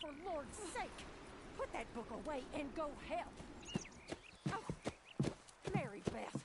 for Lord's sake! Put that book away and go help! Oh, Mary Beth.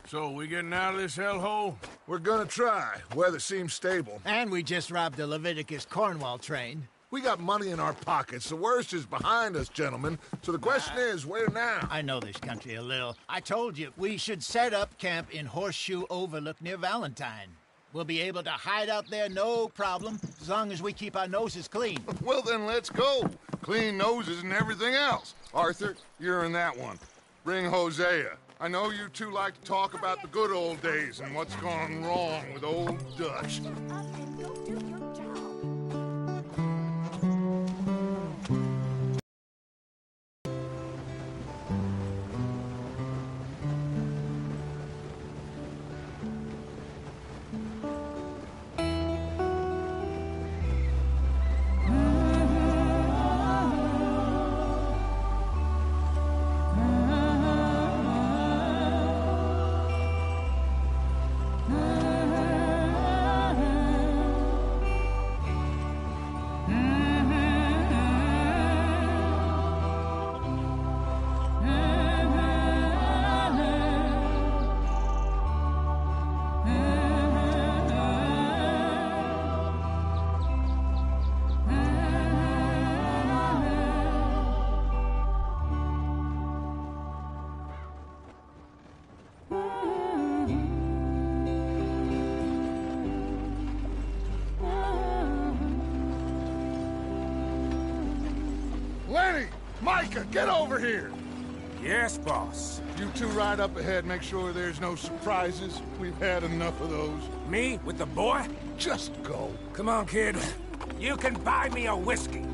So, we getting out of this hellhole? We're gonna try. Weather seems stable. And we just robbed a Leviticus Cornwall train. We got money in our pockets. The worst is behind us, gentlemen. So the question is, where now? I know this country a little. I told you, we should set up camp in Horseshoe Overlook near Valentine. We'll be able to hide out there, no problem, as long as we keep our noses clean. Well, then let's go. Clean noses and everything else. Arthur, you're in that one. Bring Hosea. I know you two like to talk about the good old days and what's gone wrong with old Dutch. Up and go do your job. Lenny! Micah, get over here! Yes, boss. You two ride up ahead, make sure there's no surprises. We've had enough of those. Me? With the boy? Just go. Come on, kid. You can buy me a whiskey.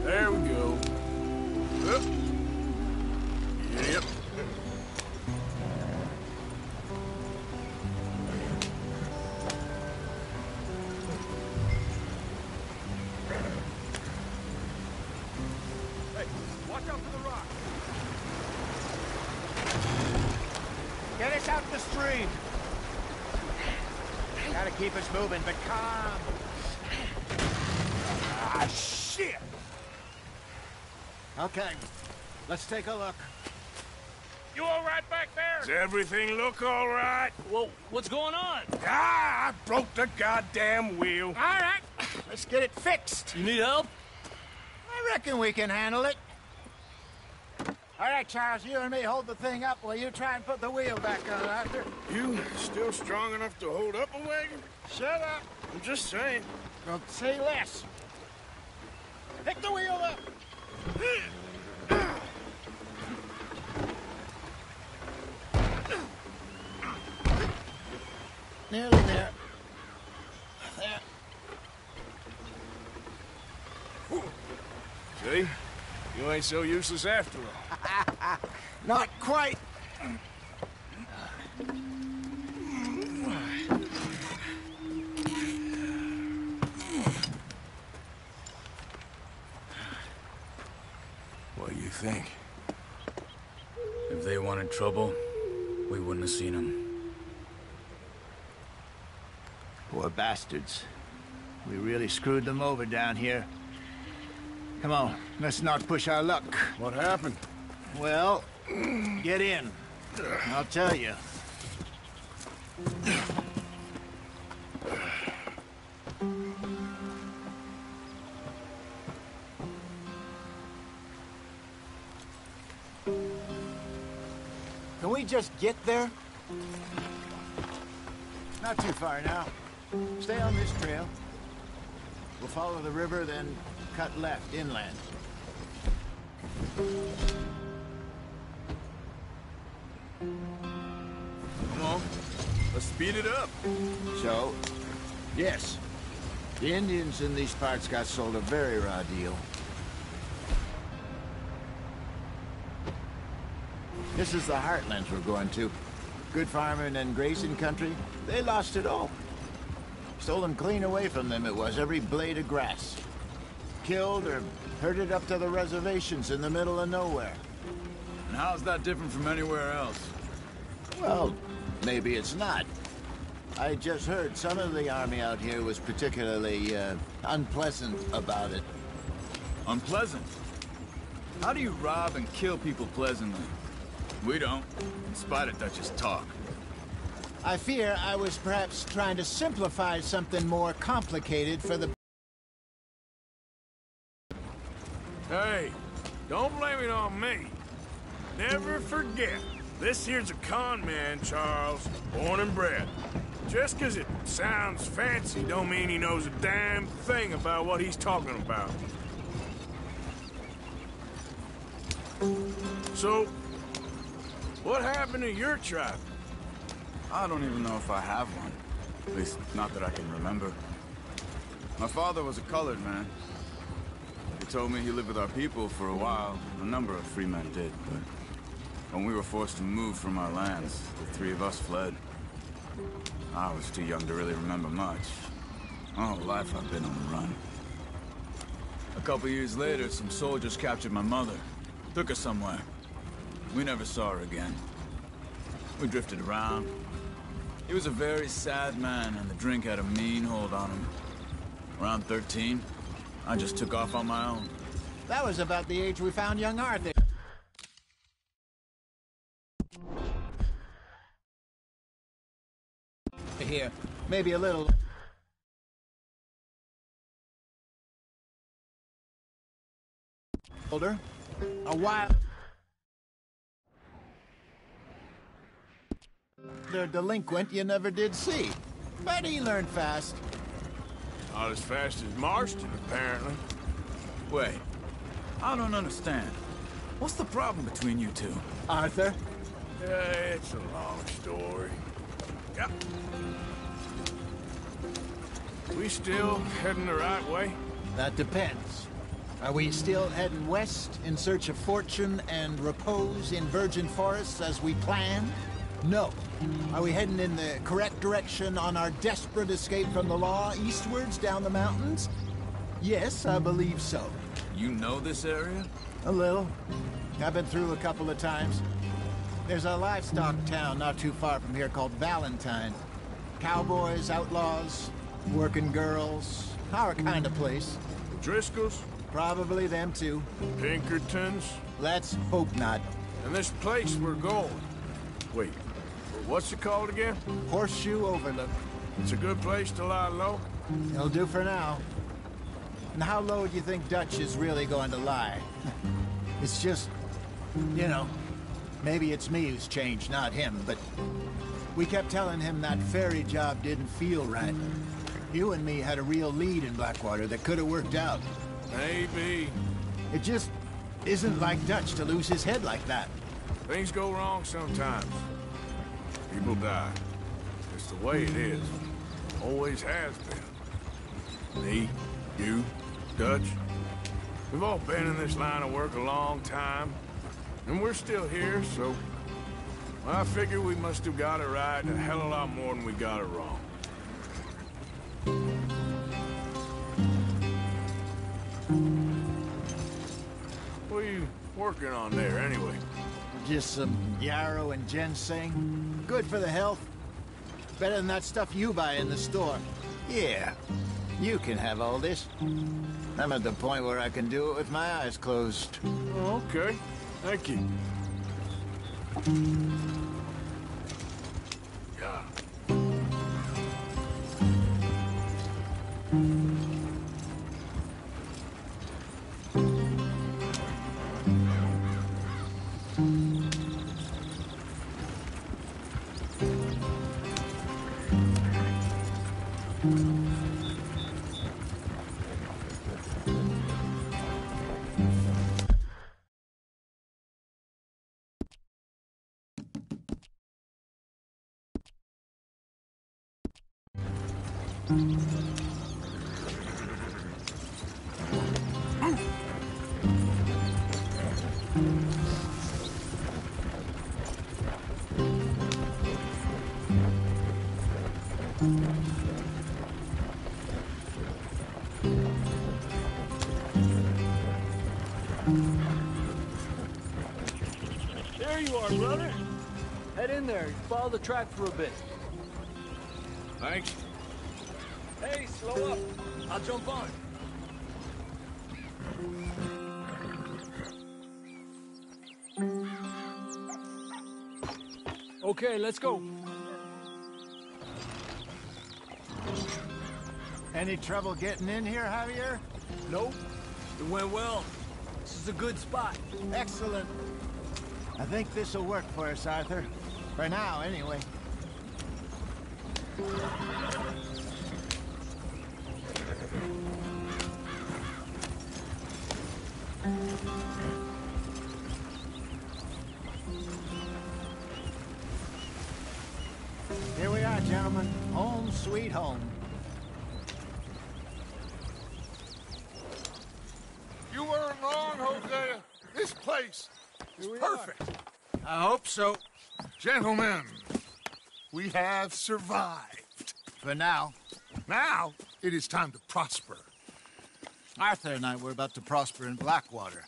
There we go. Up. Yep. Hey, watch out for the rock. Get us out the stream. Gotta keep us moving, but calm. Ah, shit! Okay, let's take a look. You all right back there? Does everything look all right? Well, what's going on? Ah, I broke the goddamn wheel. All right, let's get it fixed. You need help? I reckon we can handle it. All right, Charles, you and me hold the thing up while you try and put the wheel back on, Arthur. You still strong enough to hold up a wagon? Shut up. I'm just saying. Don't say less. Pick the wheel up. Nearly there. There. See? You ain't so useless after all. Not quite. What do you think? If they wanted trouble, we wouldn't have seen them. Poor bastards. We really screwed them over down here. Come on, let's not push our luck. What happened? Well, get in. I'll tell you. Can we just get there? Not too far now. Stay on this trail. We'll follow the river, then cut left inland. Come on. Let's speed it up. So, yes. The Indians in these parts got sold a very raw deal. This is the heartlands we're going to. Good farming and grazing country, they lost it all. Stolen clean away from them it was, every blade of grass. Killed or herded up to the reservations in the middle of nowhere. And how's that different from anywhere else? Well, maybe it's not. I just heard some of the army out here was particularly, unpleasant about it. Unpleasant? How do you rob and kill people pleasantly? We don't, in spite of Dutch's talk. I fear I was perhaps trying to simplify something more complicated for the... Hey, don't blame it on me. Never forget, this here's a con man, Charles, born and bred. Just 'cause it sounds fancy don't mean he knows a damn thing about what he's talking about. So, what happened to your tribe? I don't even know if I have one. At least, not that I can remember. My father was a colored man. He told me he lived with our people for a while. A number of free men did, but when we were forced to move from our lands, the three of us fled. I was too young to really remember much. My whole life I've been on the run. A couple years later, some soldiers captured my mother. Took her somewhere. We never saw her again. We drifted around. He was a very sad man, and the drink had a mean hold on him. Around 13, I just took off on my own. That was about the age we found young Arthur. Here, maybe a little... older. A while... they're delinquent you never did see. But he learned fast. Not as fast as Marston, apparently. Wait, I don't understand. What's the problem between you two? Arthur? It's a long story. Yep. We still heading the right way? That depends. Are we still heading west in search of fortune and repose in virgin forests as we planned? No. Are we heading in the correct direction on our desperate escape from the law eastwards down the mountains? Yes, I believe so. You know this area? A little. I've been through a couple of times. There's a livestock town not too far from here called Valentine. Cowboys, outlaws, working girls, our kind of place. Driscolls? Probably them too. Pinkertons? Let's hope not. And this place we're going. Wait, what's it called again? Horseshoe Overlook. It's a good place to lie low? It'll do for now. And how low do you think Dutch is really going to lie? It's just, you know, maybe it's me who's changed, not him, but we kept telling him that ferry job didn't feel right. You and me had a real lead in Blackwater that could have worked out. Maybe. It just isn't like Dutch to lose his head like that. Things go wrong sometimes. People die. It's the way it is. Always has been. Me, you, Dutch. We've all been in this line of work a long time. And we're still here, so... I figure we must have got it right a hell of a lot more than we got it wrong. What are you working on there, anyway? Just some yarrow and ginseng. Good for the health. Better than that stuff you buy in the store. Yeah, you can have all this. I'm at the point where I can do it with my eyes closed. Oh, okay. Thank you. Yeah. you are, brother. Head in there. Follow the track for a bit. Thanks. Hey, slow up. I'll jump on. Okay, let's go. Any trouble getting in here, Javier? Nope. It went well. This is a good spot. Excellent. I think this'll work for us, Arthur. For now, anyway. Here we are, gentlemen. Home sweet home. You weren't wrong, Hosea. This place is perfect. I hope so. Gentlemen, we have survived. For now. Now, it is time to prosper. Arthur and I were about to prosper in Blackwater.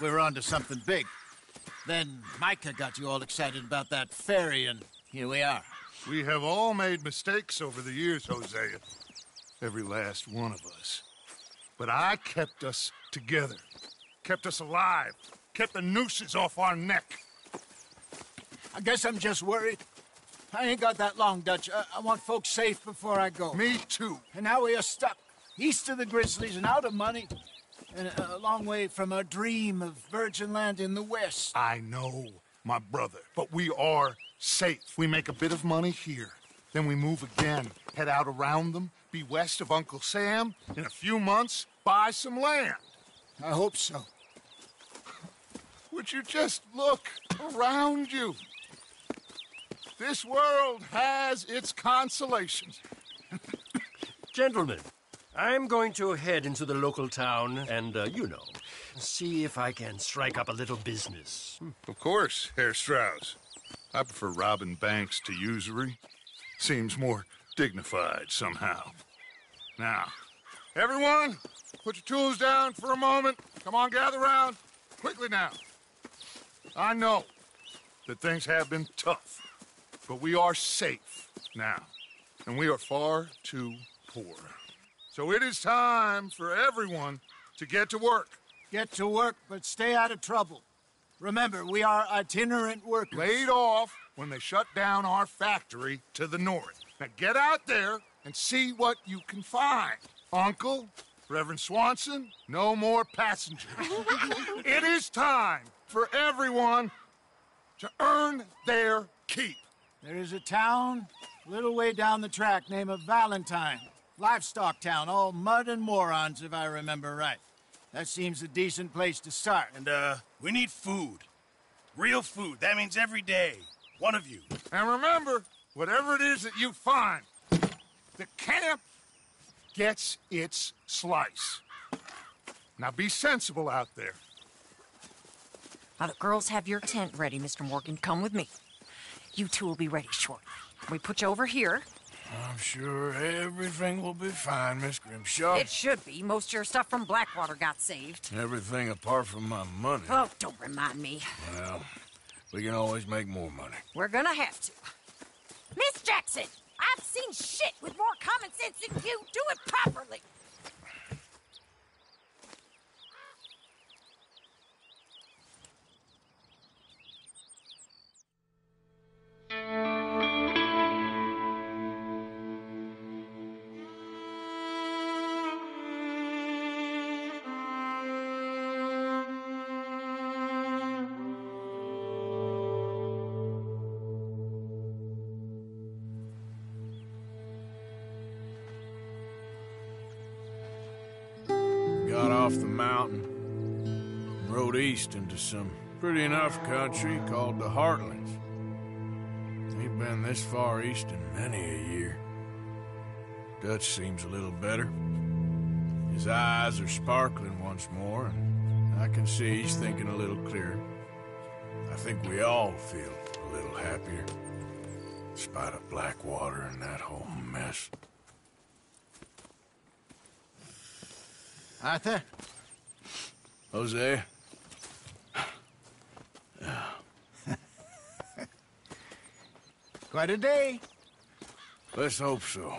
We were onto something big. Then Micah got you all excited about that ferry, and here we are. We have all made mistakes over the years, Hosea. Every last one of us. But I kept us together. Kept us alive. Kept the nooses off our neck. I guess I'm just worried. I ain't got that long, Dutch. I want folks safe before I go. Me too. And now we are stuck, east of the Grizzlies and out of money, and a long way from our dream of virgin land in the west. I know, my brother, but we are safe. We make a bit of money here. Then we move again, head out around them, be west of Uncle Sam. In a few months, buy some land. I hope so. Would you just look around you? This world has its consolations. Gentlemen, I'm going to head into the local town and, see if I can strike up a little business. Of course, Herr Strauss. I prefer robbing banks to usury. Seems more dignified somehow. Now, everyone, put your tools down for a moment. Come on, gather round. Quickly now. I know that things have been tough, but we are safe now, and we are far too poor. So it is time for everyone to get to work. Get to work, but stay out of trouble. Remember, we are itinerant workers. Laid off when they shut down our factory to the north. Now get out there and see what you can find. Uncle, Reverend Swanson, no more passengers. It is time for everyone to earn their keep. There is a town a little way down the track named Valentine. Livestock town, all mud and morons, if I remember right. That seems a decent place to start. And, we need food. Real food. That means every day. One of you. And remember, whatever it is that you find, the camp gets its slice. Now be sensible out there. Now the girls have your tent ready, Mr. Morgan. Come with me. You two will be ready shortly. We put you over here. I'm sure everything will be fine, Miss Grimshaw. It should be. Most of your stuff from Blackwater got saved. Everything apart from my money. Oh, don't remind me. Well, we can always make more money. We're gonna have to. Miss Jackson, I've seen shit with more common sense than you. Do it properly. Got off the mountain, rode east into some pretty enough country called the Heartlands. Ain't been this far east in many a year. Dutch seems a little better. His eyes are sparkling once more, and I can see he's thinking a little clearer. I think we all feel a little happier, in spite of Blackwater and that whole mess. Arthur? Hosea? Quite a day. Let's hope so.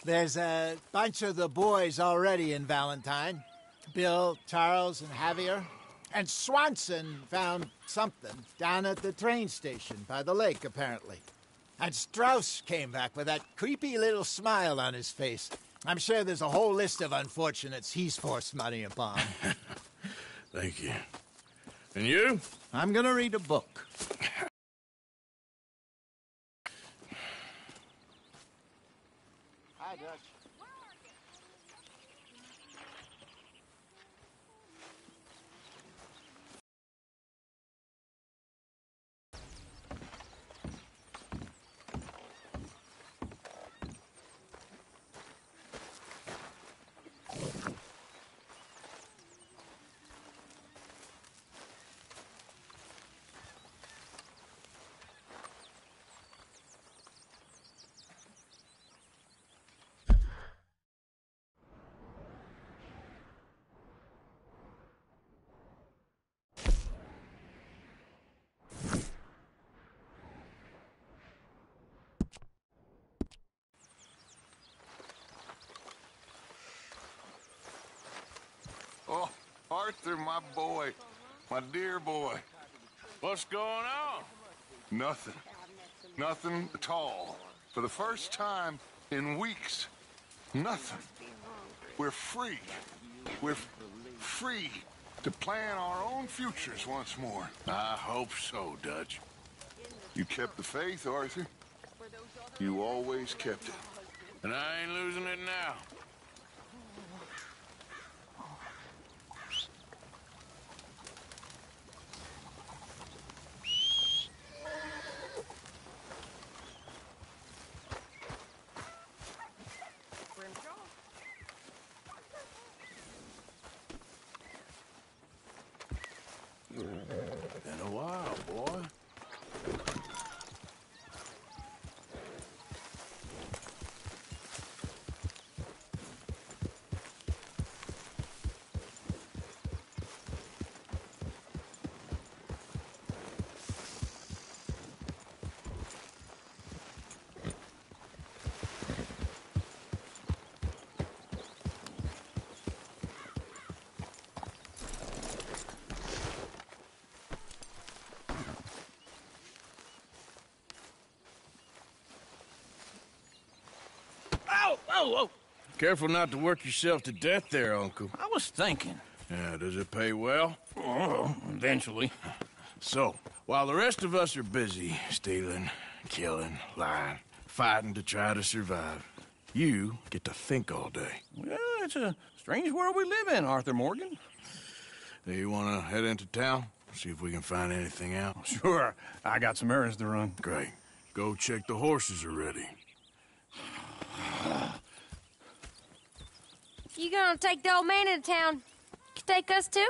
There's a bunch of the boys already in Valentine. Bill, Charles, and Javier. And Swanson found something down at the train station by the lake, apparently. And Strauss came back with that creepy little smile on his face. I'm sure there's a whole list of unfortunates he's forced money upon. Thank you. And you? I'm gonna read a book. Hi, Dutch. Oh, Arthur, my boy. My dear boy. What's going on? Nothing. Nothing at all. For the first time in weeks. Nothing. We're free. We're free to plan our own futures once more. I hope so, Dutch. You kept the faith, Arthur. You always kept it. And I ain't losing it now. Been a while, boy. Oh, Careful not to work yourself to death there, Uncle. I was thinking. Yeah, does it pay well? Oh, eventually. So, while the rest of us are busy stealing, killing, lying, fighting to try to survive, you get to think all day. Well, it's a strange world we live in, Arthur Morgan. Hey, you want to head into town? See if we can find anything out? Sure. I got some errands to run. Great. Go check the horses are ready. You gonna take the old man into town? You take us too?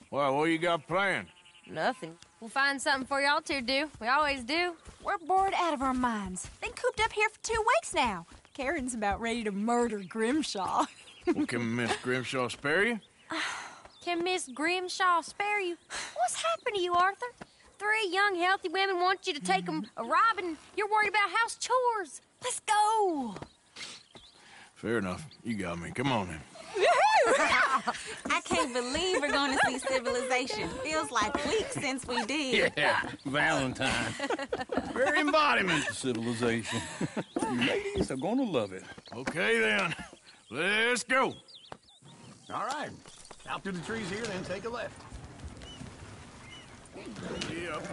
Well, what you got planned? Nothing. We'll find something for y'all to do. We always do. We're bored out of our minds. Been cooped up here for 2 weeks now. Karen's about ready to murder Grimshaw. Well, can Miss Grimshaw spare you? Can Miss Grimshaw spare you? What's happened to you, Arthur? 3 young, healthy women want you to take them a robbing. You're worried about house chores. Let's go. Fair enough. You got me. Come on then. I can't believe we're going to see civilization. Feels like weeks since we did. Yeah, Valentine. Very embodiment of civilization. You ladies are gonna love it. Okay then. Let's go. All right. Out through the trees here, then take a left. Yep.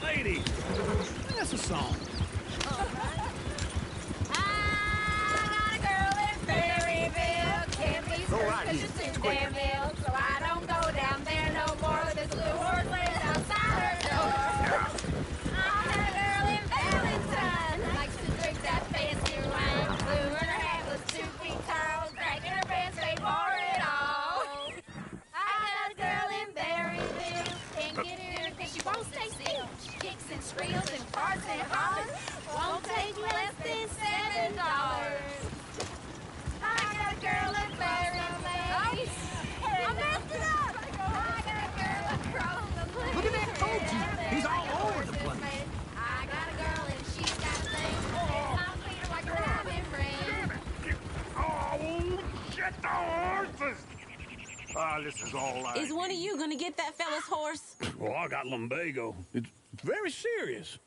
Ladies, that's a song. So I don't go down there no more with this blue horse laying outside her door. I had a girl in Valentine who likes to drink that fancy wine. Blue and her hat was 2 feet tall, dragging her pants paid for it all. I had a girl this is all I Is one of you gonna get that fella's horse? Well, I got lumbago. It's very serious.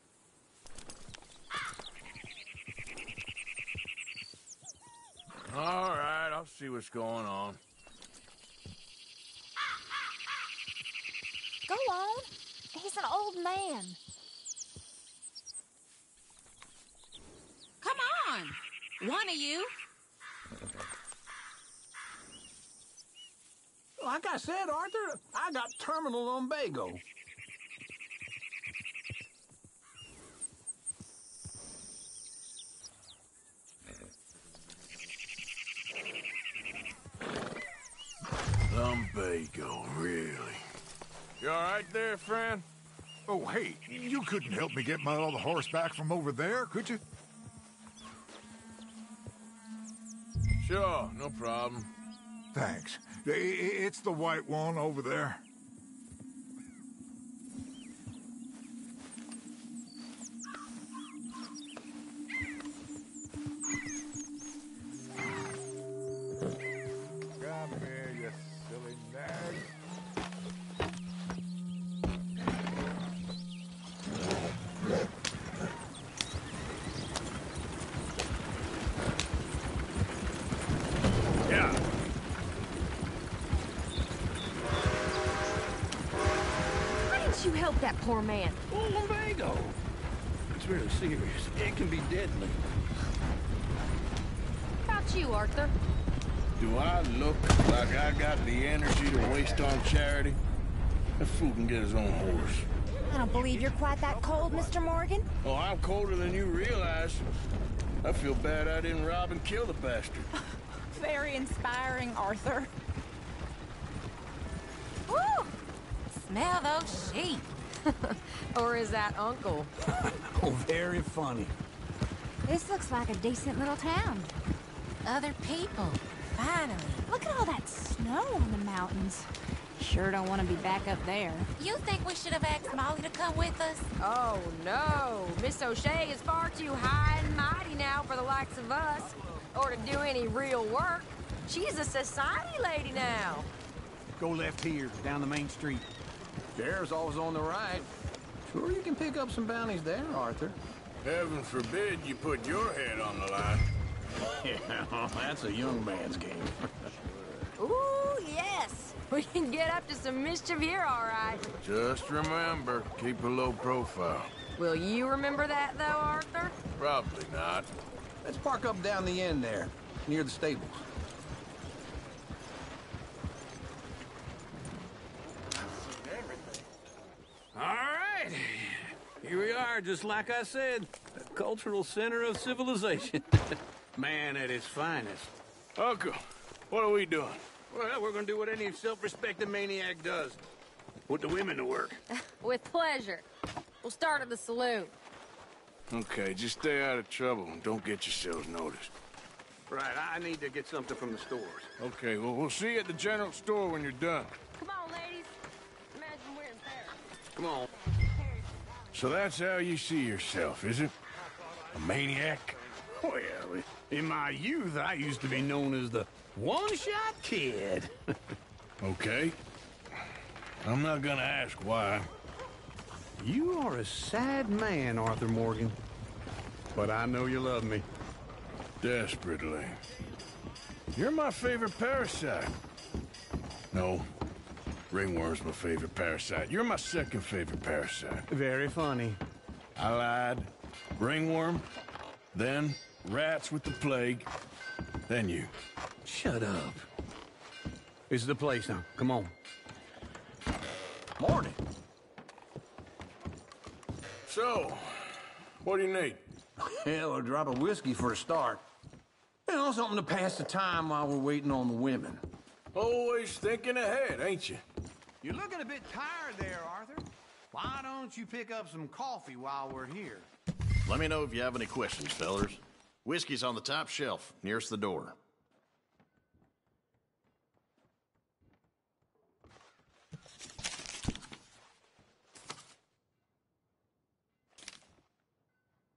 All right, I'll see what's going on. Go on. He's an old man. Come on, one of you. Like I said, Arthur, I got terminal lumbago. Lumbago, really? You all right there, friend? Oh, hey, you couldn't help me get my other horse back from over there, could you? Sure, no problem. Thanks. It's the white one over there. Come here, you silly nag. Yeah. Why didn't you help that poor man? Oh, lumbago. It's really serious. It can be deadly. How about you, Arthur? Do I look like I got the energy to waste on charity? That fool can get his own horse. I don't believe you're quite that cold, Mr. Morgan. Oh, I'm colder than you realize. I feel bad I didn't rob and kill the bastard. Very inspiring, Arthur. Woo! Smell those sheep. Or is that Uncle? Oh, very funny. This looks like a decent little town. Other people. Finally. Look at all that snow on the mountains. Sure don't want to be back up there. You think we should have asked Molly to come with us? Oh, no. Miss O'Shea is far too high and mighty now for the likes of us, or to do any real work. She's a society lady now. Go left here, down the main street. Sheriff's always on the right. Sure you can pick up some bounties there, Arthur. Heaven forbid you put your head on the line. Yeah, that's a young man's game. Ooh, yes. We can get up to some mischief here, all right. Just remember, keep a low profile. Will you remember that, though, Arthur? Probably not. Let's park up down the end there, near the stables. All right. Here we are, just like I said. A cultural center of civilization. Man at its finest. Uncle, what are we doing? Well, we're gonna do what any self-respecting maniac does. Put the women to work. With pleasure. We'll start at the saloon. Okay, just stay out of trouble and don't get yourselves noticed. Right, I need to get something from the stores. Okay, well, we'll see you at the general store when you're done. Come on, ladies. Imagine we're in Paris. Come on. So that's how you see yourself, is it? A maniac? Well, in my youth, I used to be known as the one-shot kid. Okay. I'm not gonna ask why. You are a sad man, Arthur Morgan. But I know you love me. Desperately. You're my favorite parasite. No. Ringworm's my favorite parasite. You're my second favorite parasite. Very funny. I lied. Ringworm, then rats with the plague, then you. Shut up. This is the place now. Come on. Morning. So, what do you need? Hell, a drop of whiskey for a start. You know, something to pass the time while we're waiting on the women. Always thinking ahead, ain't you? You're looking a bit tired there, Arthur. Why don't you pick up some coffee while we're here? Let me know if you have any questions, fellers. Whiskey's on the top shelf, nearest the door.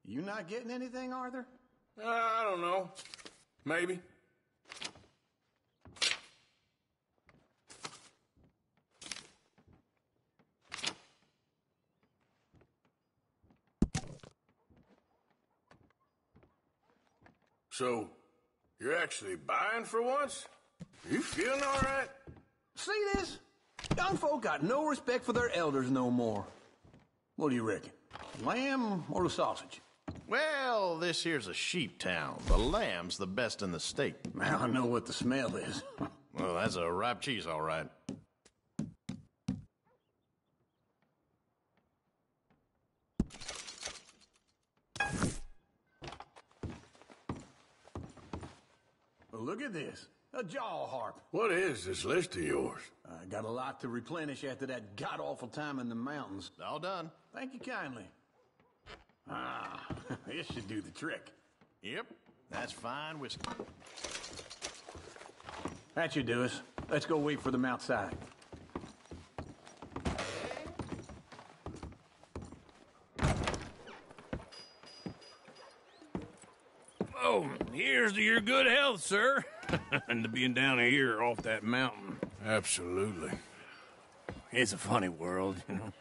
You not getting anything, Arthur? I don't know. Maybe. So, you're actually buying for once? You feeling all right? See this? Young folk got no respect for their elders no more. What do you reckon? Lamb or the sausage? Well, this here's a sheep town. The lamb's the best in the state. Now I know what the smell is. Well, that's a ripe cheese, all right. Well, look at this. A jaw harp. What is this list of yours? I got a lot to replenish after that god-awful time in the mountains. All done. Thank you kindly. Ah, this should do the trick. Yep, that's fine whiskey. That should do us. Let's go wait for them outside. Oh, here's to your good health, sir. And to being down here off that mountain. Absolutely. It's a funny world, you know.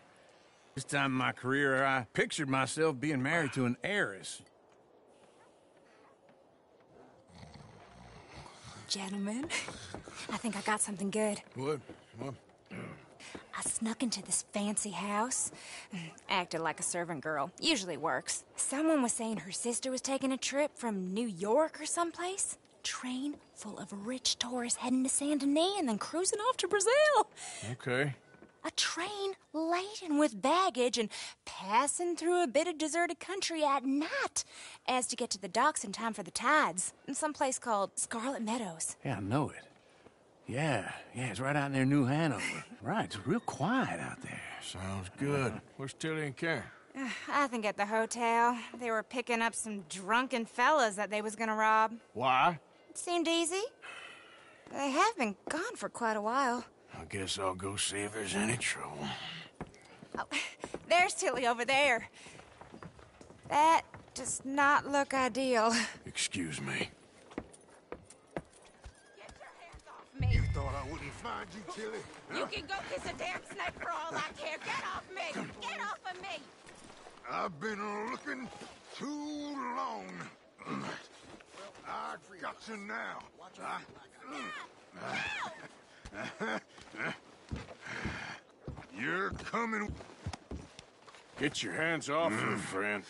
This time in my career, I pictured myself being married to an heiress. Gentlemen, I think I got something good. What? I snuck into this fancy house. Acted like a servant girl. Usually works. Someone was saying her sister was taking a trip from New York or someplace. Train full of rich tourists heading to Saint Denis and then cruising off to Brazil. Okay. A train laden with baggage and passing through a bit of deserted country at night as to get to the docks in time for the tides in some place called Scarlet Meadows. Yeah, I know it. Yeah, it's right out near New Hanover. Right, it's real quiet out there. Sounds good. Where's Tilly and Karen? I think at the hotel. They were picking up some drunken fellas that they was gonna rob. Why? It seemed easy. They have been gone for quite a while. I guess I'll go see if there's any trouble. Oh, there's Tilly over there. That does not look ideal. Excuse me. Get your hands off me. You thought I wouldn't find you, Tilly? You can go kiss a damn snake for all I care. Get off me! Get off of me! I've been looking too long. I got you now. You're coming. Get your hands off her, friend.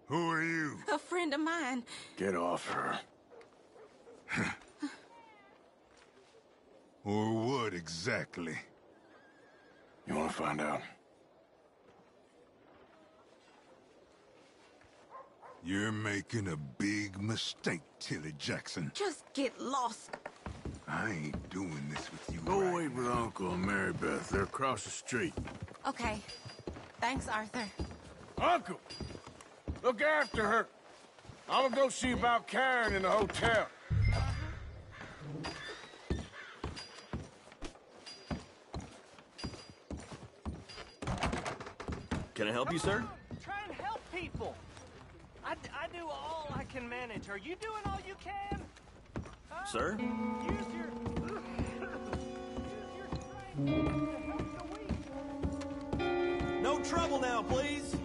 Who are you? A friend of mine. Get off her. Or what exactly? You want to find out? You're making a big mistake, Tilly Jackson. Just get lost. I ain't doing this with you. Go wait with Uncle and Mary Beth. They're across the street. Okay. Thanks, Arthur. Uncle! Look after her. I'm gonna go see about Karen in the hotel. Can I help you, sir? Try and help people. I do all I can manage. Are you doing all you can? Huh? Sir? Use your strength to help the weak. No trouble now, please.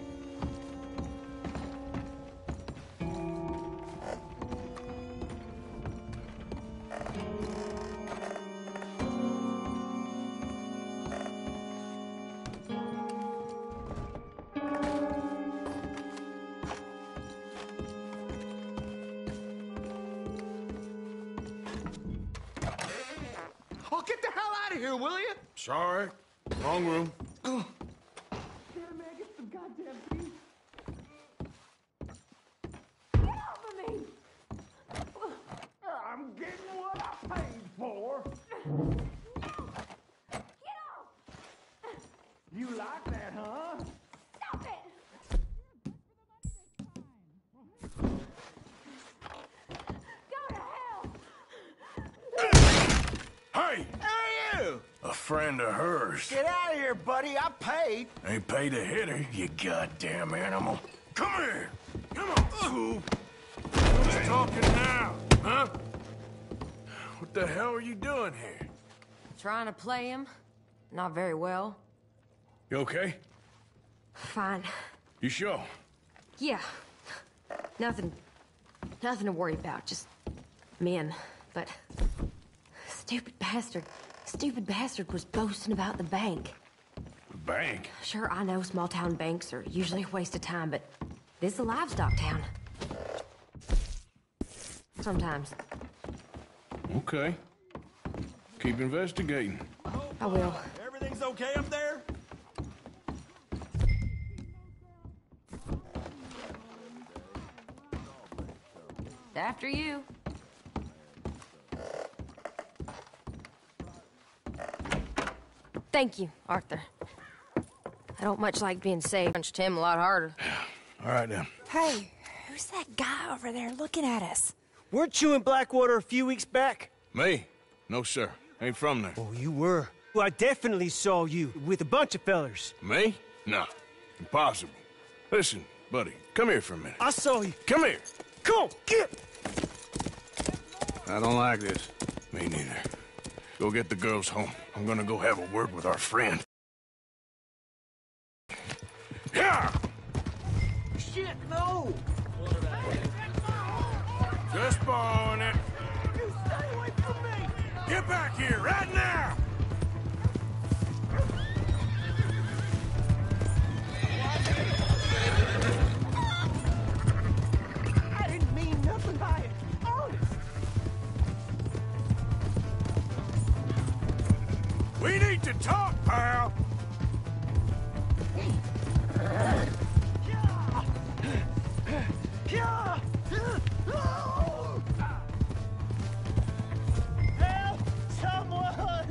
Oh, get the hell out of here, will you? Sorry. Wrong room. I'm getting what I paid for. Get off! You like that, huh? Stop it! Go to hell! Hey! Who are you? A friend of hers. Get out of here, buddy. I paid. Ain't paid to hit her, you goddamn animal. Come here! Come on, fool! Who's talking now, huh? What the hell are you doing here? Trying to play him. Not very well. You okay? Fine. You sure? Yeah. Nothing Nothing to worry about, just men. But stupid bastard was boasting about the bank. The bank? Sure, I know small town banks are usually a waste of time, but this is a livestock town. Sometimes. Okay. Keep investigating. I will. Everything's okay up there? After you. Thank you, Arthur. I don't much like being saved. Punched him a lot harder. All right, then. Hey, who's that guy over there looking at us? Weren't you in Blackwater a few weeks back? Me? No, sir. Ain't from there. Oh, you were. Well, I definitely saw you with a bunch of fellers. Me? No. Impossible. Listen, buddy, come here for a minute. I saw you. Come here. Come on, get! I don't like this. Me neither. Go get the girls home. I'm gonna go have a word with our friend. Yeah! Shit, no! Just borrowing it. You stay away from me! Get back here right now! I didn't mean nothing by it. Honest. We need to talk, pal. Help! Someone!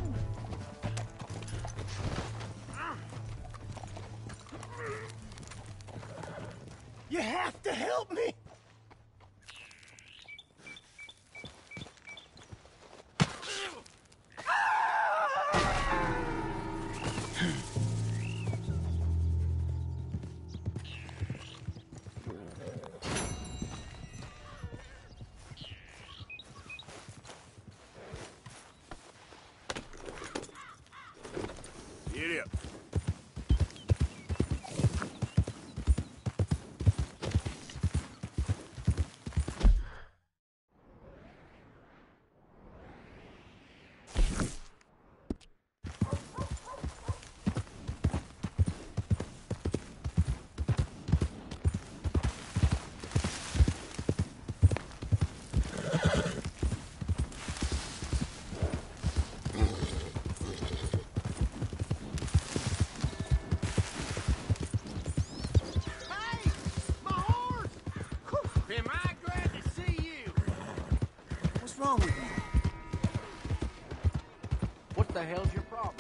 You have to help me! Get up. Am I glad to see you? What's wrong with you? What the hell's your problem?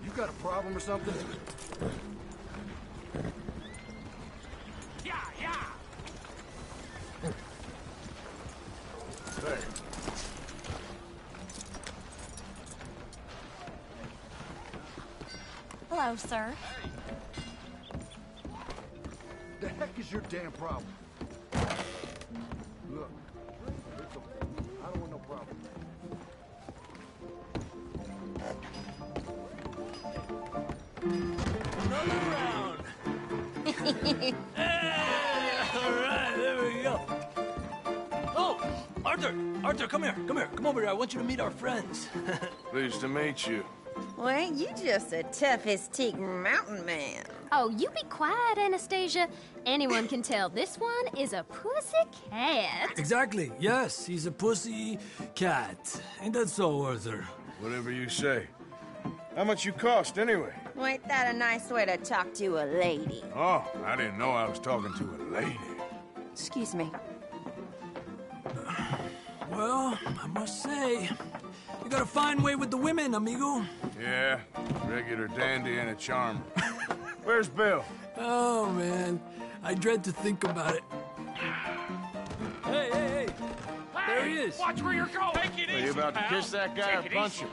You got a problem or something? Yeah, yeah. There. Hello, sir. The heck is your damn problem? Look, it's okay. I don't want no problem. Another round. All right, there we go. Oh, Arthur, come here. Come over here. I want you to meet our friends. Pleased to meet you. Well, ain't you just a tough-as-teak mountain man? Oh, you be quiet, Anastasia. Anyone can tell this one is a pussy cat. Exactly. Yes, he's a pussy cat. Ain't that so, Arthur? Whatever you say. How much you cost, anyway? Well, ain't that a nice way to talk to a lady? Oh, I didn't know I was talking to a lady. Excuse me. Well, I must say, you got a fine way with the women, amigo. Yeah, regular dandy and a charmer. Where's Bill? Oh, man. I dread to think about it. Hey! There he is. Watch where you're going. Take it Are you about to kiss that guy or punch him?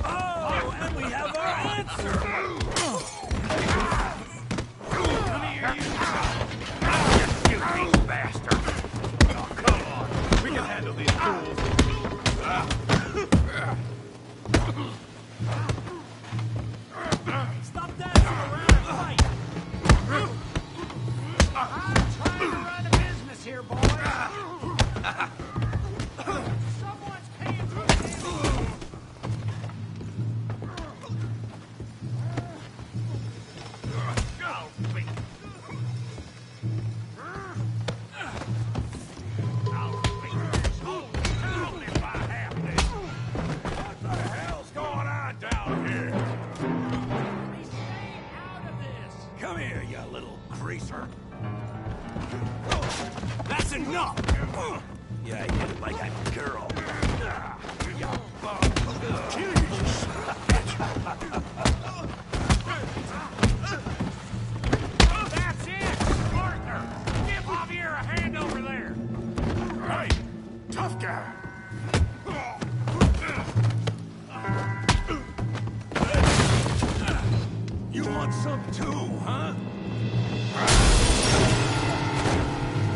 Oh, and we have our answer. Come here, you stupid bastard. Oh, come on. We can handle these fools. Stop dancing around. Fight. I'm trying to run a No! Yeah, you hit it like a girl. You bum. Jesus. That's it! Arthur! Give Javier a hand over there! Hey, tough guy. You want some too, huh?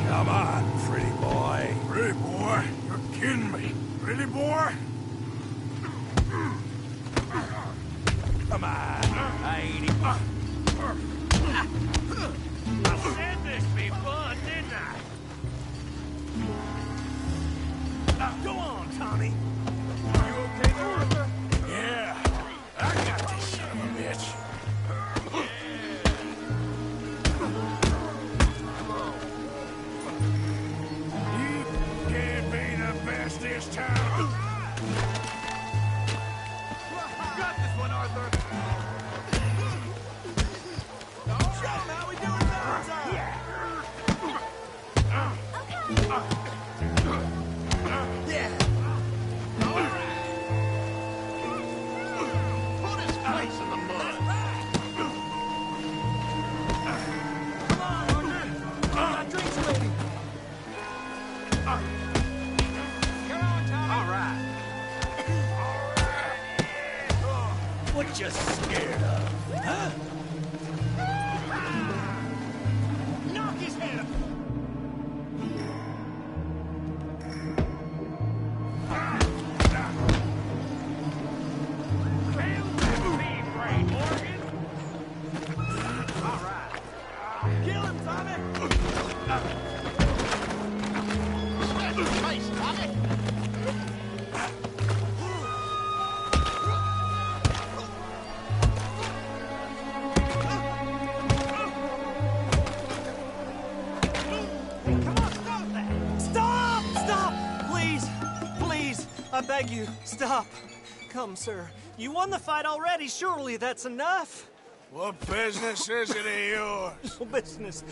Come on, pretty boy. Pretty boy? You're kidding me. Pretty boy? Come on. I ain't even... I said this'd be fun, didn't I? Go on, Tommy. You okay there, Arthur? Yeah, I got this son of a bitch. You can't be the best this time. You got this one, Arthur. Show 'em how we do it this time. Yeah. Put his face in the mud. Come on, Arthur. Got drinks waiting. Come on, Tommy. All right. What you scared of, huh? Knock his head off. Kill him, Tommy. Smash his face, Tommy. Stop! Stop! Please! Please! I beg you, stop. Come, sir. You won the fight already. Surely that's enough. What business is it of yours? No business.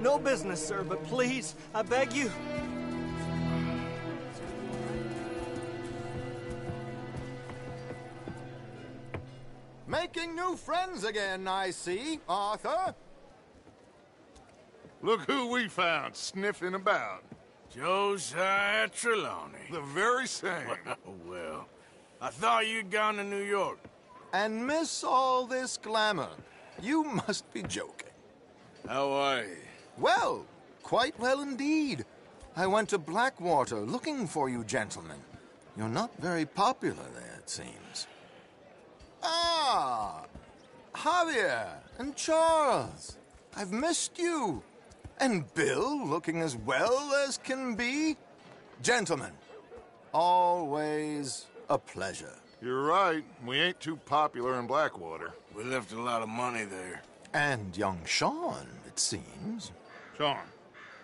No business, sir, but please, I beg you. Making new friends again, I see, Arthur. Look who we found sniffing about. Josiah Trelawney. The very same. Well, I thought you'd gone to New York. And miss all this glamour. You must be joking. How are you? Well, quite well indeed. I went to Blackwater looking for you gentlemen. You're not very popular there, it seems. Ah! Javier and Charles. I've missed you. And Bill looking as well as can be. Gentlemen, always a pleasure. You're right. We ain't too popular in Blackwater. We left a lot of money there. And young Sean, it seems. Sean,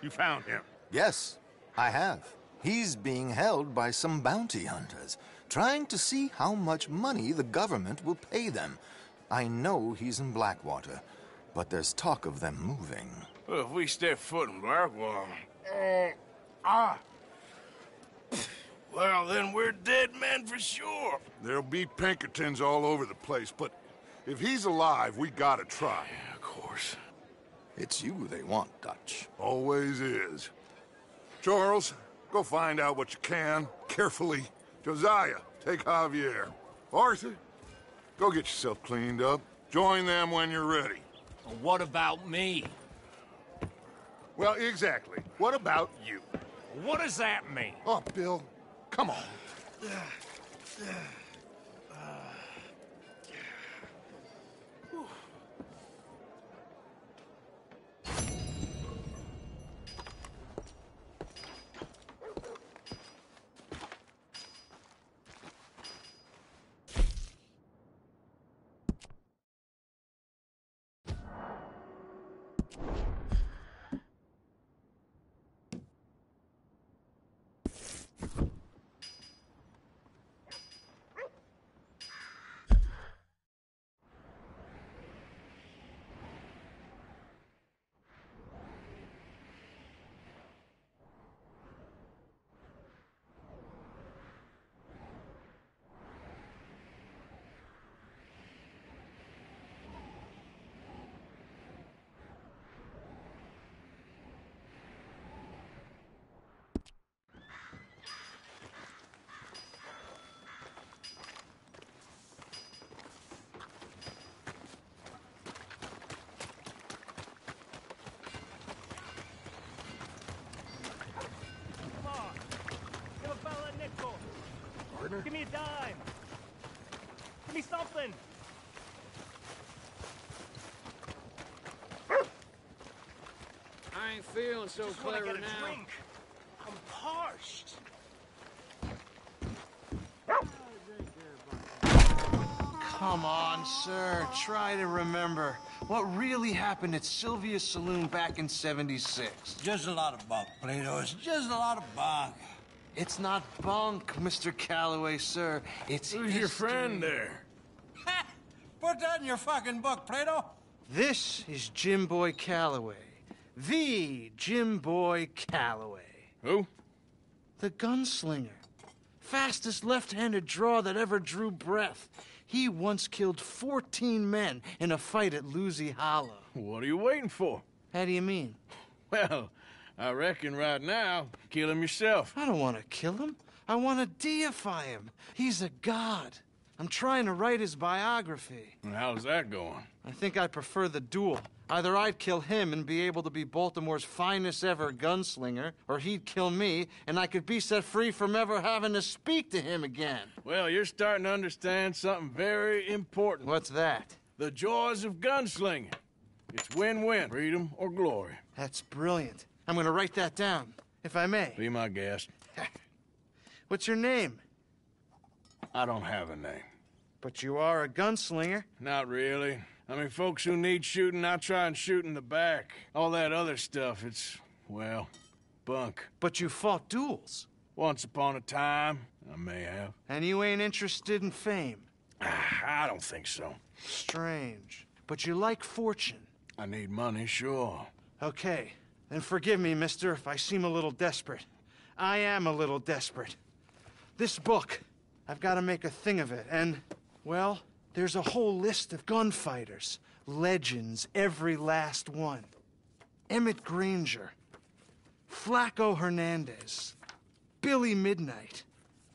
you found him? Yes, I have. He's being held by some bounty hunters, trying to see how much money the government will pay them. I know he's in Blackwater, but there's talk of them moving. Well, if we step foot in Blackwater... Well, then we're dead men for sure. There'll be Pinkertons all over the place, but if he's alive, we gotta try. Yeah, of course. It's you they want, Dutch. Always is. Charles, go find out what you can, carefully. Josiah, take Javier. Arthur, go get yourself cleaned up. Join them when you're ready. What about me? Well, exactly. What about you? What does that mean? Oh, Bill, come on. Give me a dime. Give me something. I ain't feeling so Just wanna clever get a now. drink. I'm parched. Come on, sir. Try to remember. What really happened at Sylvia's Saloon back in '76? Just a lot of bunk, Plato. It's just a lot of bunk. It's not bunk, Mr. Calloway, sir. It's Who's your friend there? Put that in your fucking book, Plato. This is Jim Boy Calloway. The Jim Boy Calloway. Who? The gunslinger. Fastest left-handed draw that ever drew breath. He once killed 14 men in a fight at Lucy Hollow. What are you waiting for? How do you mean? Well, I reckon right now, kill him yourself. I don't want to kill him. I want to deify him. He's a god. I'm trying to write his biography. And how's that going? I think I prefer the duel. Either I'd kill him and be able to be Baltimore's finest ever gunslinger, or he'd kill me and I could be set free from ever having to speak to him again. Well, you're starting to understand something very important. What's that? The joys of gunslinging. It's win-win, freedom or glory. That's brilliant. I'm going to write that down, if I may. Be my guest. What's your name? I don't have a name. But you are a gunslinger. Not really. I mean, folks who need shooting, I try and shoot in the back. All that other stuff, it's, well, bunk. But you fought duels. Once upon a time, I may have. And you ain't interested in fame. I don't think so. Strange. But you like fortune. I need money, sure. Okay. Then forgive me, mister, if I seem a little desperate. I am a little desperate. This book, I've got to make a thing of it, and, well, there's a whole list of gunfighters. Legends, every last one. Emmett Granger. Flaco Hernandez. Billy Midnight.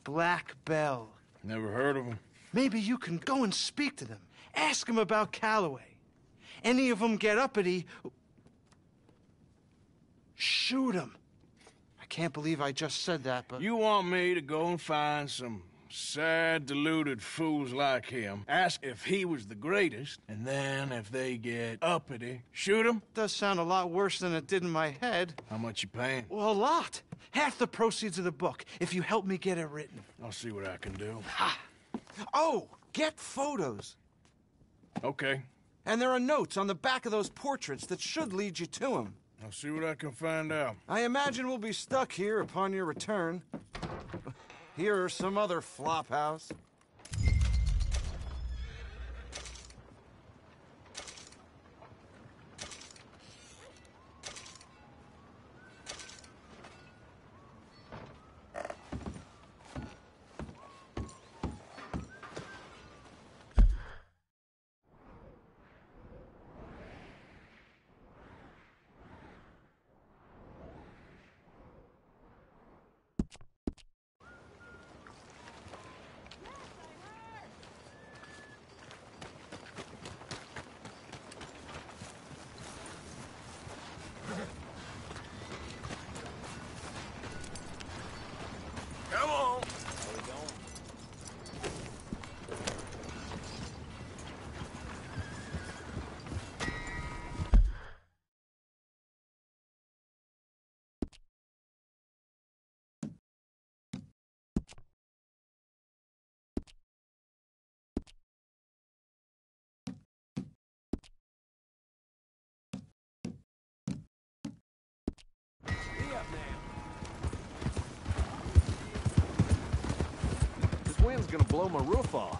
Black Bell. Never heard of them. Maybe you can go and speak to them. Ask them about Calloway. Any of them get uppity, shoot them. I can't believe I just said that, but... You want me to go and find some sad, deluded fools like him, ask if he was the greatest, and then if they get uppity, shoot him? Does sound a lot worse than it did in my head. How much you paying? Well, a lot. Half the proceeds of the book, if you help me get it written. I'll see what I can do. Ha! Oh, get photos. Okay. And there are notes on the back of those portraits that should lead you to him. I'll see what I can find out. I imagine we'll be stuck here upon your return. Here or some other flophouse. Come on. Wind's gonna blow my roof off.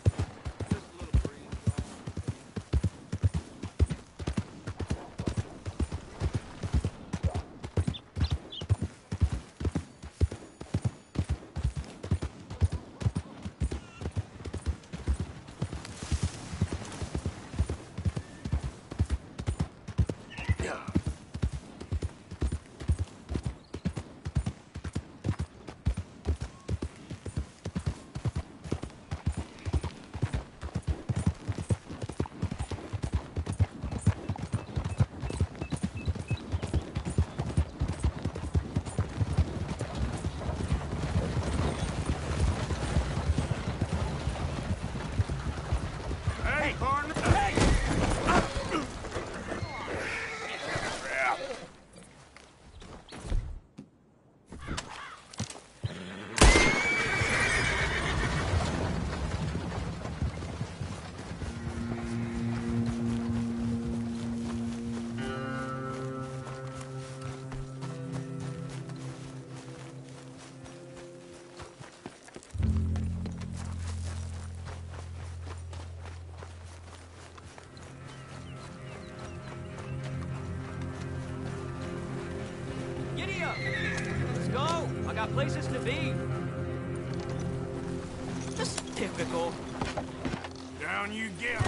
got places to be. Just typical. Down you get.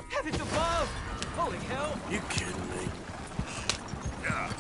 Heavens above! Holy hell! You kidding me? Yeah.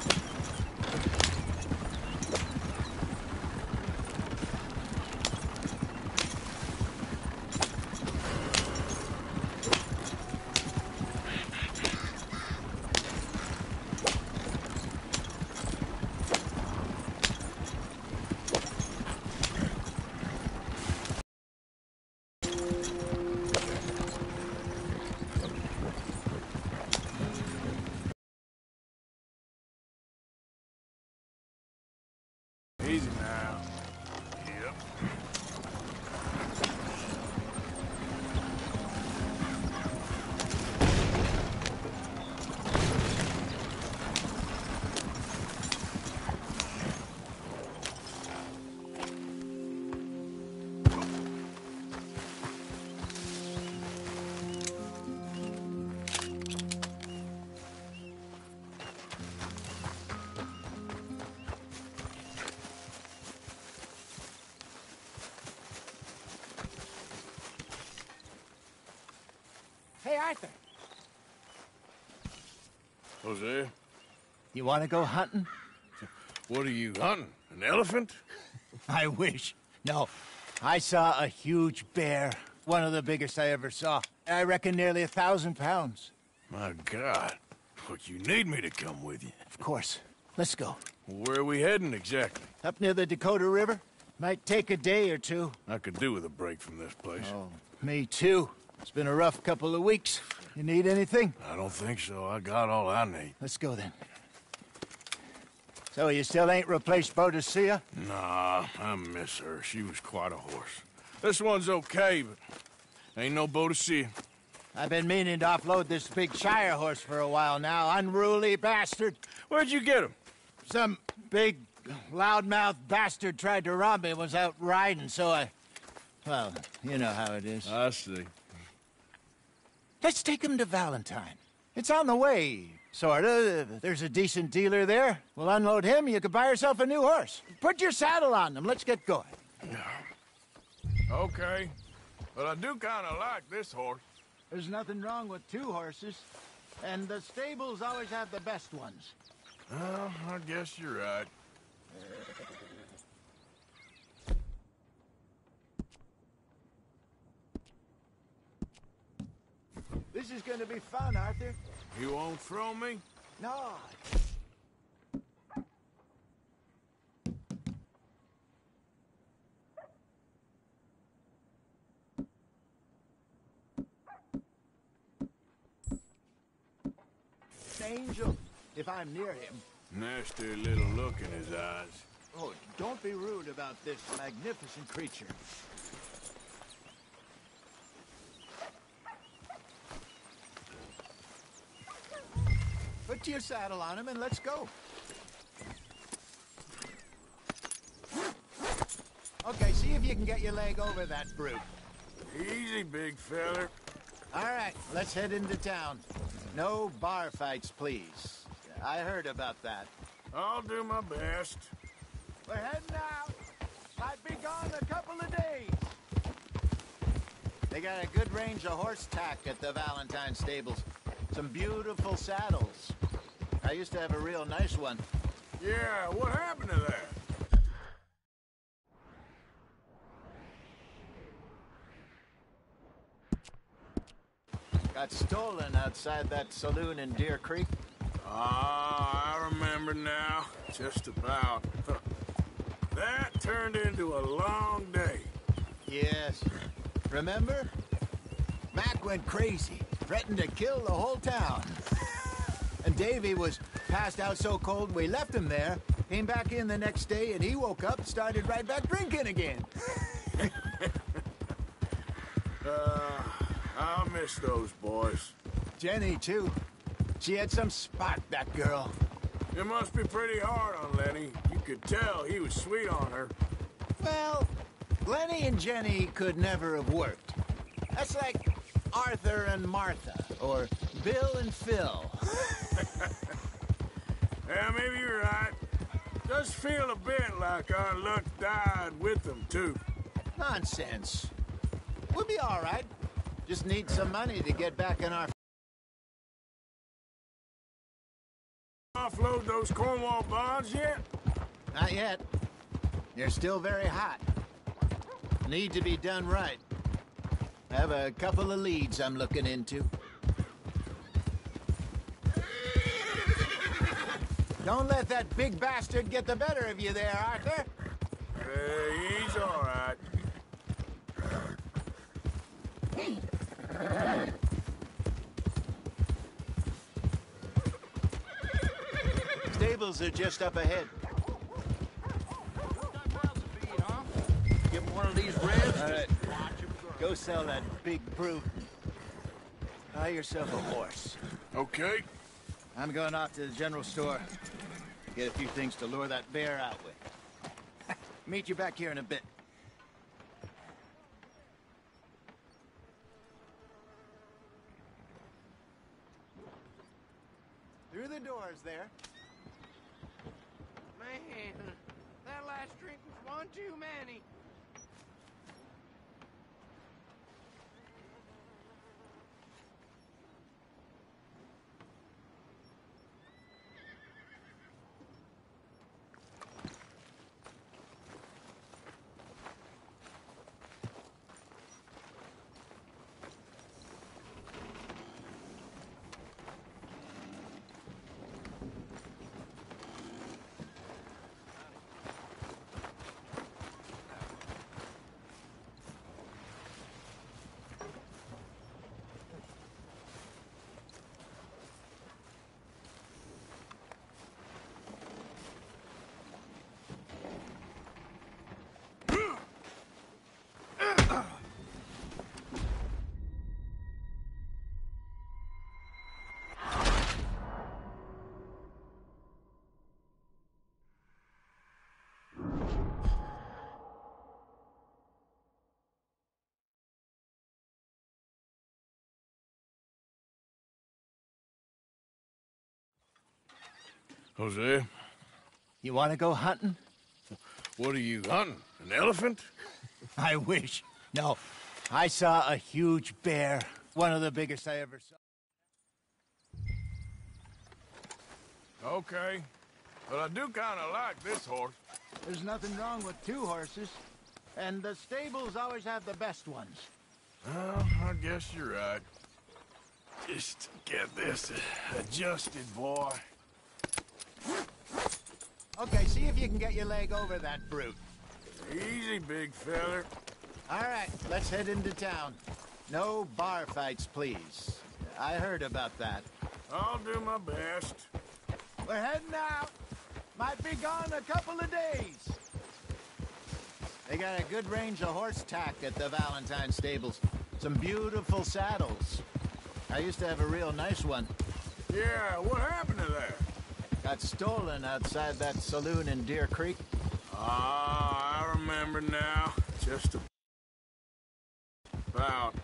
Easy now. Yep. Hey, Arthur. Hosea, You want to go hunting? what are you hunting? An elephant? I wish. No. I saw a huge bear. One of the biggest I ever saw. I reckon nearly 1,000 pounds. My God. Look, you need me to come with you. Of course. Let's go. Where are we heading exactly? Up near the Dakota River. Might take a day or two. I could do with a break from this place. Oh, me too. It's been a rough couple of weeks. You need anything? I don't think so. I got all I need. Let's go then. So you still ain't replaced Boadicea? Nah, I miss her. She was quite a horse. This one's okay, but ain't no Boadicea. I've been meaning to offload this big Shire horse for a while now. Unruly bastard. Where'd you get him? Some big, loudmouth bastard tried to rob me, was out riding, so I... Well, you know how it is. I see. Let's take him to Valentine. It's on the way, sorta. There's a decent dealer there. We'll unload him, you could buy yourself a new horse. Put your saddle on them, let's get going. Okay. But I do kind of like this horse. There's nothing wrong with two horses. And the stables always have the best ones. Well, I guess you're right. This is gonna be fun, Arthur. You won't throw me? No. Angel, if I'm near him. Nasty little look in his eyes. Oh, don't be rude about this magnificent creature. Put your saddle on him and let's go. Okay, see if you can get your leg over that brute. Easy, big feller. All right, let's head into town. No bar fights, please. I heard about that. I'll do my best. We're heading out. Might be gone a couple of days. They got a good range of horse tack at the Valentine stables. Some beautiful saddles. I used to have a real nice one. Yeah, what happened to that? Got stolen outside that saloon in Deer Creek. Ah, I remember now. Just about. That turned into a long day. Yes. Remember? Mac went crazy, threatened to kill the whole town. And Davy was passed out so cold we left him there, came back in the next day, and he woke up and started right back drinking again. I'll miss those boys. Jenny, too. She had some spark, that girl. It must be pretty hard on Lenny. You could tell he was sweet on her. Well, Lenny and Jenny could never have worked. That's like Arthur and Martha, or Bill and Phil. Yeah, maybe you're right. Does feel a bit like our luck died with them, too. Nonsense. We'll be all right. Just need some money to get back in our... Offload those Cornwall bonds yet? Not yet. They're still very hot. Need to be done right. I have a couple of leads I'm looking into. Don't let that big bastard get the better of you there, Arthur. He's all right. Stables are just up ahead. Give him one of these ribs. All right. Go sell that big brute. Buy yourself a horse. Okay. I'm going off to the general store. Get a few things to lure that bear out with. Meet you back here in a bit. Through the doors there. Man, that last drink was one too many. Jose? You want to go hunting? What are you hunting? An elephant? I wish. No. I saw a huge bear. One of the biggest I ever saw. Okay. But I do kind of like this horse. There's nothing wrong with two horses. And the stables always have the best ones. Well, I guess you're right. Just get this adjusted, boy. Okay, see if you can get your leg over that brute. Easy, big feller. All right, let's head into town. No bar fights, please. I heard about that. I'll do my best. We're heading out. Might be gone a couple of days. They got a good range of horse tack at the Valentine stables. Some beautiful saddles. I used to have a real nice one. Yeah, what happened to that? Got stolen outside that saloon in Deer Creek. Ah, I remember now. Just about.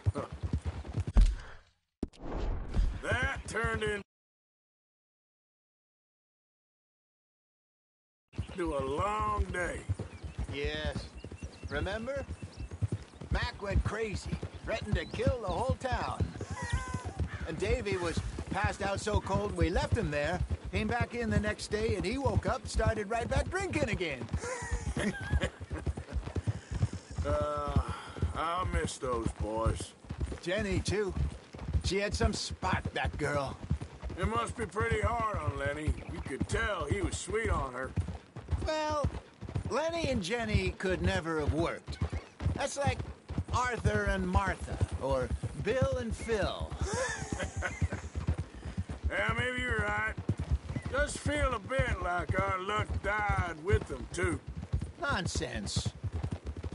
That turned into a long day. Yes. Remember? Mac went crazy, threatened to kill the whole town. And Davy was passed out so cold we left him there. Came back in the next day, and he woke up, started right back drinking again. I'll miss those boys. Jenny, too. She had some spot, that girl. It must be pretty hard on Lenny. You could tell he was sweet on her. Well, Lenny and Jenny could never have worked. That's like Arthur and Martha, or Bill and Phil. Yeah, maybe you're right. Does feel a bit like our luck died with them, too. Nonsense.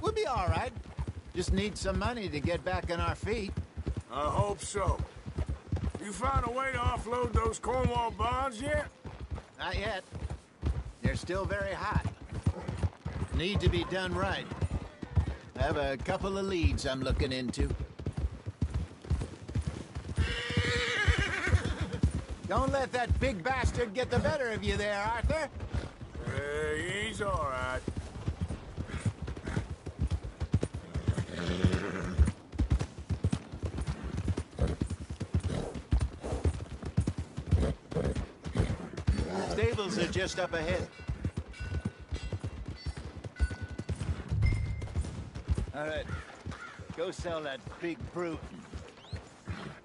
We'll be all right. Just need some money to get back on our feet. I hope so. You found a way to offload those Cornwall bonds yet? Not yet. They're still very hot. Need to be done right. I have a couple of leads I'm looking into. Don't let that big bastard get the better of you there, Arthur. he's all right. Stables are just up ahead. All right, go sell that big brute.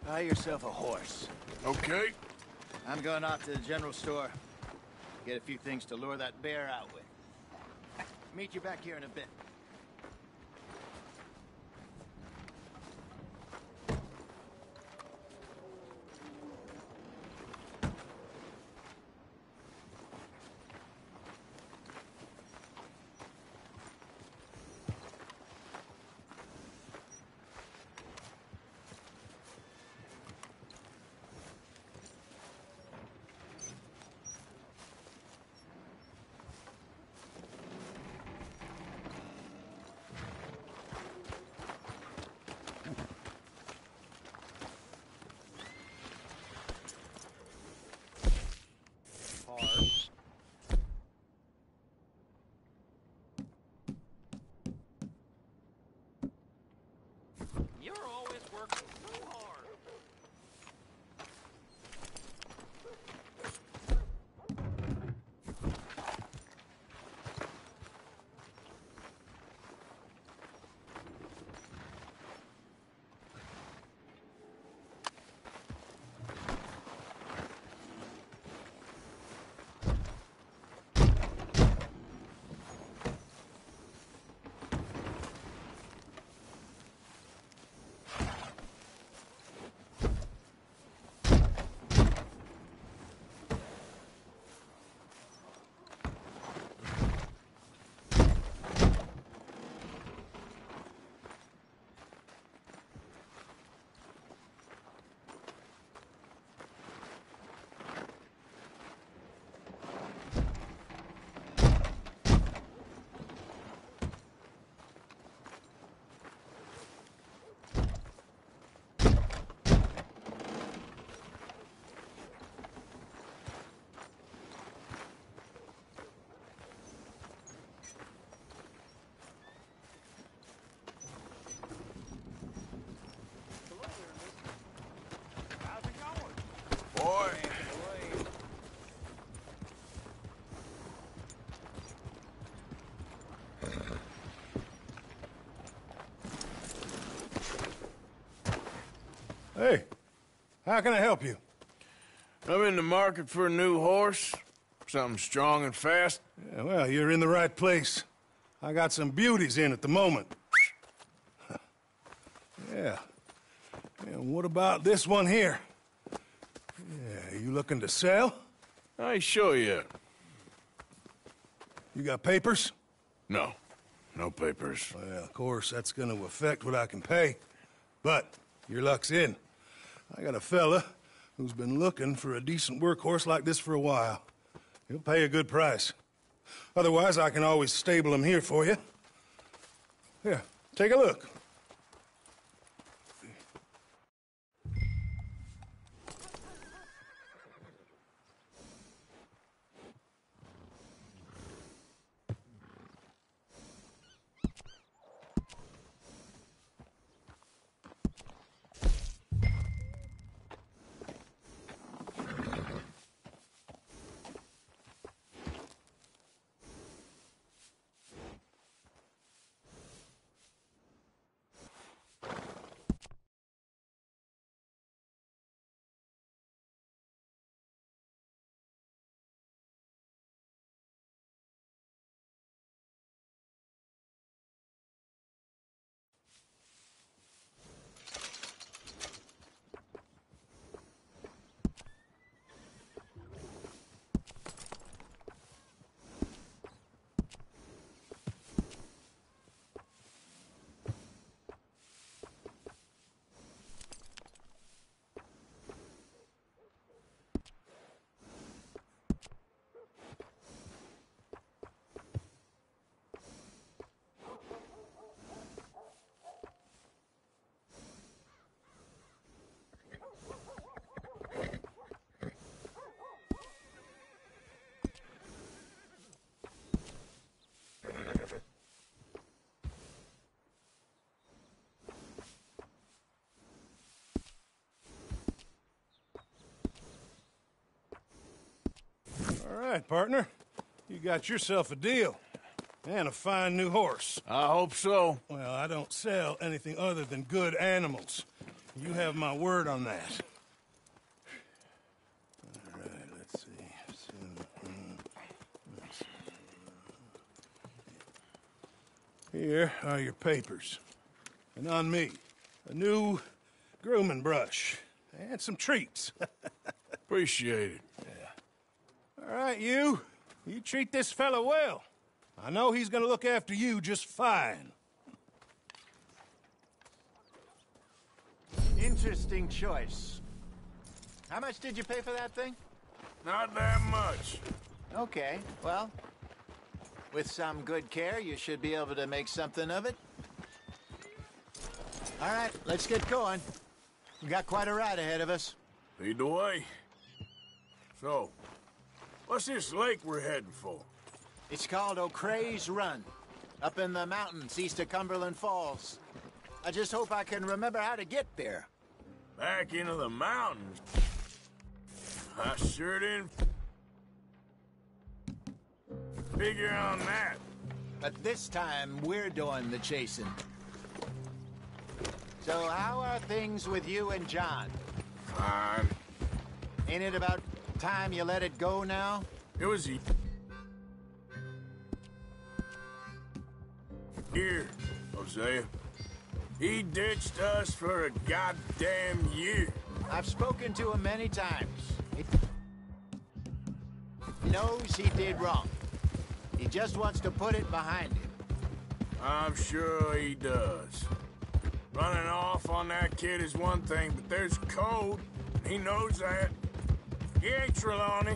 Buy yourself a horse. Okay. I'm going off to the general store. Get a few things to lure that bear out with. Meet you back here in a bit. You're always working so hard. Boy. Hey, how can I help you? I'm in the market for a new horse. Something strong and fast. Yeah, well, you're in the right place. I got some beauties in at the moment. Yeah. And what about this one here? Yeah, you looking to sell? I ain't sure yet. You got papers? No. No papers. Well, of course, that's gonna affect what I can pay. But your luck's in. I got a fella who's been looking for a decent workhorse like this for a while. He'll pay a good price. Otherwise, I can always stable him here for you. Here, take a look. right, partner. You got yourself a deal. And a fine new horse. I hope so. Well, I don't sell anything other than good animals. You have my word on that. All right, let's see. Here are your papers. And on me, a new grooming brush. And some treats. Appreciate it. Yeah. All right, you treat this fella well. I know he's gonna look after you just fine. Interesting choice. How much did you pay for that thing? Not that much. Okay, well, with some good care, you should be able to make something of it. All right, let's get going. We got quite a ride ahead of us. Lead the way. So, what's this lake we're heading for? It's called O'Creagh's Run, up in the mountains east of Cumberland Falls. I just hope I can remember how to get there. Back into the mountains? I sure didn't figure on that. But this time, we're doing the chasing. So how are things with you and John? Fine. Ain't it about time you let it go now? It was here, Hosea. He ditched us for a goddamn year. I've spoken to him many times. He knows he did wrong. He just wants to put it behind him. I'm sure he does. Running off on that kid is one thing, but there's code. He knows that. He ain't Trelawney.